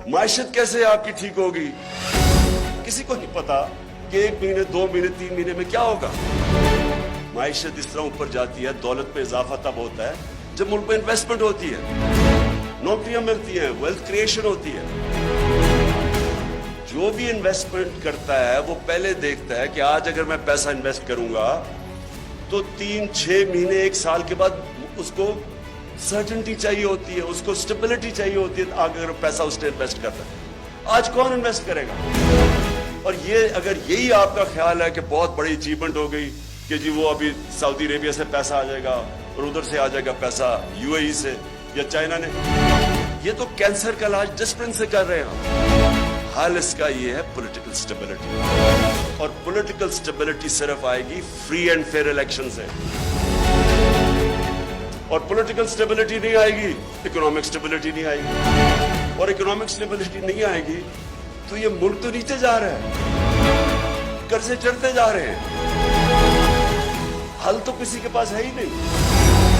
मायशत कैसे आपकी ठीक होगी? किसी को नहीं पता कि 1 महीने 2 महीने 3 महीने में क्या होगा। मायशत इस तरह ऊपर जाती है, दौलत में इजाफा तब होता है जब मुल्क में इन्वेस्टमेंट होती है, नौकरियां मिलती हैं, वेल्थ क्रिएशन होती है। जो भी इन्वेस्टमेंट करता है वो पहले देखता है कि आज अगर मैं पैसा इन्वेस्ट करूंगा तो 3-6 महीने 1 साल के बाद उसको सर्टेनिटी चाहिए होती है, उसको स्टेबिलिटी चाहिए होती है आगे अगर पैसा उसने इन्वेस्ट करता है। आज कौन इन्वेस्ट करेगा? और ये अगर यही आपका ख्याल है कि बहुत बड़ी अचीवमेंट हो गई कि जी वो अभी सऊदी अरेबिया से पैसा आ जाएगा और उधर से आ जाएगा पैसा यूएई से या चाइना ने, ये तो कैंसर का इलाज डिस्प्लिन से कर रहे हैं। हाल इसका ये है पॉलिटिकल स्टेबिलिटी, और पॉलिटिकल स्टेबिलिटी सिर्फ आएगी फ्री एंड फेयर इलेक्शन से। और पॉलिटिकल स्टेबिलिटी नहीं आएगी, इकोनॉमिक स्टेबिलिटी नहीं आएगी, और इकोनॉमिक स्टेबिलिटी नहीं आएगी तो ये मुल्क तो नीचे जा रहा है, कर्जे चढ़ते जा रहे हैं, हल तो किसी के पास है ही नहीं।